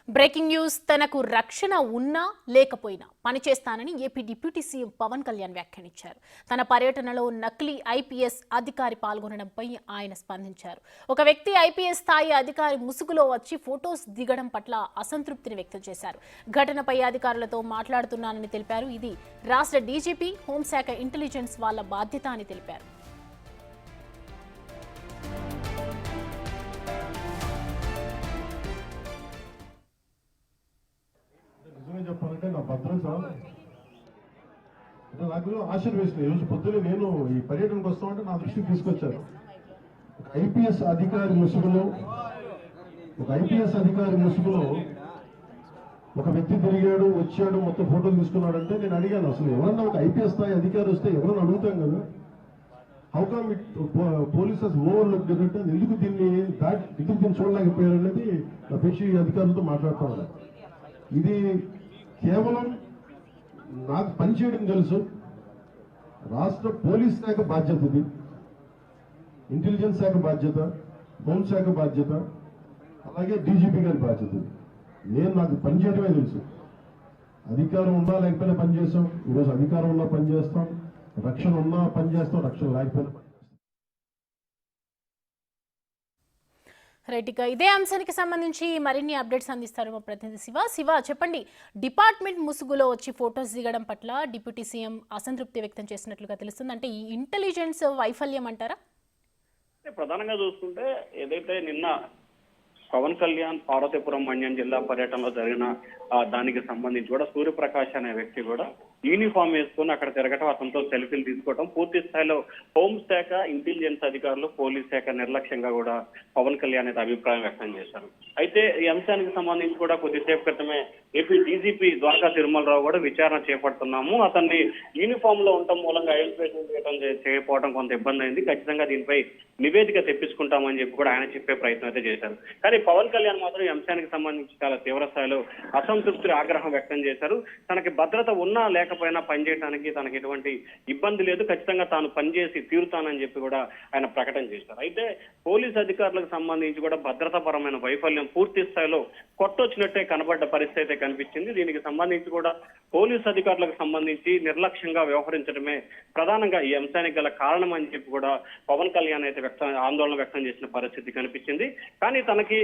Breaking news. తనకు రక్షణ ఉన్నా లేకపోయినా పనిచేస్తానని AP deputy CM Pawan Kalyan వ్యాఖ్యానించారు. తన పర్యటనలో నకిలీ ఐపీఎస్ అధికారి పాల్గొనడంపై ఆయన స్పందించారు. ఒక వ్యక్తి ఐపీఎస్ స్థాయి అధికారి ముసుగులో వచ్చి ఫొటోస్ దిగడం పట్ల అసంతృప్తిని వ్యక్తం చేశారు. ఘటనపై అధికారులతో మాట్లాడుతున్నానని తెలిపారు. ఇది రాష్ట్ర డీజీపీ, హోంశాఖ ఇంటెలిజెన్స్ వాళ్ళ బాధ్యత అని తెలిపారు. చెప్పాలంటే నా భద్రత నాకు ఆశీర్వేసింది. ఈరోజు పొద్దున నేను ఈ పర్యటనకు వస్తామంటే నా దృష్టికి తీసుకొచ్చారు. ఒక ఐపీఎస్ అధికారి ముసుగులో ఒక వ్యక్తి తిరిగాడు, వచ్చాడు, మొత్తం ఫోటోలు తీసుకున్నాడంటే నేను అడిగాను, అసలు ఎవరన్నా ఒక ఐపీఎస్ స్థాయి అధికారి వస్తే ఎవరన్నా అడుగుతాం కదా, how come it polices overlook అంటే ఎందుకు దీన్ని చూడలేకపోయారు అనేది నా పేషి అధికారులతో మాట్లాడుతూ ఉన్నారు. ఇది కేవలం నాకు పనిచేయడం తెలుసు, రాష్ట్ర పోలీస్ శాఖ బాధ్యత, ఇది ఇంటెలిజెన్స్ శాఖ బాధ్యత, హోంశాఖ బాధ్యత, అలాగే డీజీపీ గారి బాధ్యత. నాకు పనిచేయడమే తెలుసు. అధికారం ఉన్నా లేకపోయినా పనిచేస్తాం. ఈరోజు అధికారం ఉన్నా పనిచేస్తాం, రక్షణ ఉన్నా పనిచేస్తాం, రక్షణ లేకపోయినా పనిచేస్తాం. రైట్, ఇక ఇదే అంశానికి సంబంధించి మరిన్ని అప్డేట్స్ అందిస్తారు మా ప్రతినిధి శివ. చెప్పండి, డిపార్ట్మెంట్ ముసుగులో వచ్చి ఫొటోస్ దిగడం పట్ల డిప్యూటీ సీఎం అసంతృప్తి వ్యక్తం చేసినట్లుగా తెలుస్తుంది. అంటే ఈ ఇంటెలిజెన్స్ వైఫల్యం అంటారా? ప్రధానంగా చూసుకుంటే ఏదైతే నిన్న పవన్ కళ్యాణ్ పార్వతీపురం మన్యం జిల్లా పర్యటనలో జరిగిన దానికి సంబంధించి కూడా సూర్యప్రకాష్ అనే వ్యక్తి కూడా యూనిఫామ్ వేసుకుని అక్కడ తిరగటం, అతనితో సెల్ఫీలు తీసుకోవడం, పూర్తి స్థాయిలో హోంశాఖ, ఇంటెలిజెన్స్ అధికారులు, పోలీస్ శాఖ నిర్లక్ష్యంగా కూడా పవన్ కళ్యాణ్ అయితే అభిప్రాయం వ్యక్తం చేశారు. అయితే ఈ అంశానికి సంబంధించి కూడా కొద్దిసేపు క్రితమే ఏపీ డీజీపీ ద్వారకా తిరుమలరావు కూడా విచారణ చేపడుతున్నాము, అతన్ని యూనిఫామ్ లో ఉండటం మూలంగా ఐడెంటిఫికేషన్ చేయకపోవడం కొంత ఇబ్బంది అయింది, ఖచ్చితంగా దీనిపై నివేదిక తెప్పించుకుంటామని చెప్పి కూడా ఆయన చెప్పే ప్రయత్నం అయితే చేశారు. కానీ పవన్ కళ్యాణ్ మాత్రం ఈ అంశానికి సంబంధించి చాలా తీవ్ర స్థాయిలో అసంతృప్తి, ఆగ్రహం వ్యక్తం చేశారు. తనకి భద్రత ఉన్నా లేకపోయినా పనిచేయడానికి తనకి ఎటువంటి ఇబ్బంది లేదు, ఖచ్చితంగా తాను పనిచేసి తీరుతానని చెప్పి కూడా ఆయన ప్రకటన చేశారు. అయితే పోలీస్ అధికారులకు సంబంధించి కూడా భద్రతాపరమైన వైఫల్యం పూర్తి స్థాయిలో కొట్టొచ్చినట్టే కనబడ్డ పరిస్థితి అయితే కనిపించింది. దీనికి సంబంధించి కూడా పోలీస్ అధికారులకు సంబంధించి నిర్లక్ష్యంగా వ్యవహరించడమే ప్రధానంగా ఈ అంశానికి గల కారణం అని చెప్పి కూడా పవన్ కళ్యాణ్ అయితే ఆందోళన వ్యక్తం చేసిన పరిస్థితి కనిపించింది. కానీ తనకి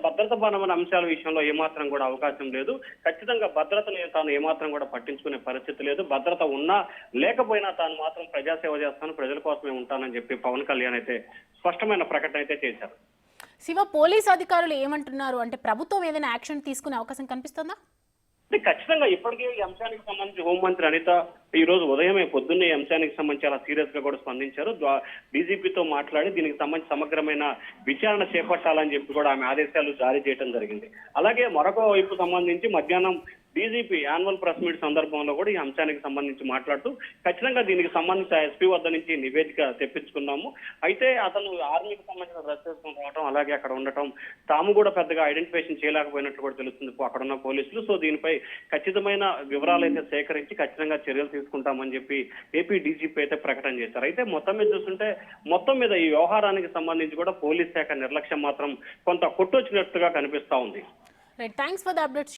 భద్రతాపరమైన అంశాల విషయంలో ఏమాత్రం కూడా అవకాశం లేదు, ఖచ్చితంగా భద్రతని తాను ఏమాత్రం కూడా పట్టించుకునే పరిస్థితి లేదు, భద్రత ఉన్నా లేకపోయినా తాను మాత్రం ప్రజాసేవ చేస్తాను, ప్రజల కోసమే ఉంటానని చెప్పి పవన్ కళ్యాణ్ అయితే స్పష్టమైన ప్రకటన అయితే చేశారు. శివ, పోలీస్ అధికారులు ఏమంటున్నారు? అంటే ప్రభుత్వం ఏదైనా యాక్షన్ తీసుకునే అవకాశం కనిపిస్తుందా? అంటే ఖచ్చితంగా ఇప్పటికే ఈ అంశానికి సంబంధించి హోంమంత్రి అనిత ఈ రోజు ఉదయమే పొద్దున్నే ఈ అంశానికి సంబంధించి చాలా సీరియస్ గా కూడా స్పందించారు. డీజీపీతో మాట్లాడి దీనికి సంబంధించి సమగ్రమైన విచారణ చేపట్టాలని చెప్పి కూడా ఆమె ఆదేశాలు జారీ చేయడం జరిగింది. అలాగే మరొక వైపు సంబంధించి మధ్యాహ్నం డీజీపీ యాన్యువల్ ప్రెస్ మీట్ సందర్భంలో కూడా ఈ అంశానికి సంబంధించి మాట్లాడుతూ ఖచ్చితంగా దీనికి సంబంధించి ఎస్పీ వద్ద నుంచి నివేదిక తెప్పించుకున్నాము, అయితే అతను ఆర్మీకి సంబంధించిన డ్రెస్ వేసుకుని రావడం, అలాగే అక్కడ ఉండటం, తాము కూడా పెద్దగా ఐడెంటిఫికేషన్ చేయలేకపోయినట్లు కూడా తెలుస్తుంది అక్కడ ఉన్న పోలీసులు. సో దీనిపై ఖచ్చితమైన వివరాలు అయితే సేకరించి ఖచ్చితంగా చర్యలు తీసుకుంటామని చెప్పి ఏపీ డీజీపీ అయితే ప్రకటన చేశారు. అయితే మొత్తం మీద చూస్తుంటే మొత్తం మీద ఈ వ్యవహారానికి సంబంధించి కూడా పోలీస్ శాఖ నిర్లక్ష్యం మాత్రం కొంత కొట్టొచ్చినట్టుగా కనిపిస్తా ఉంది. Right, thanks for the updates.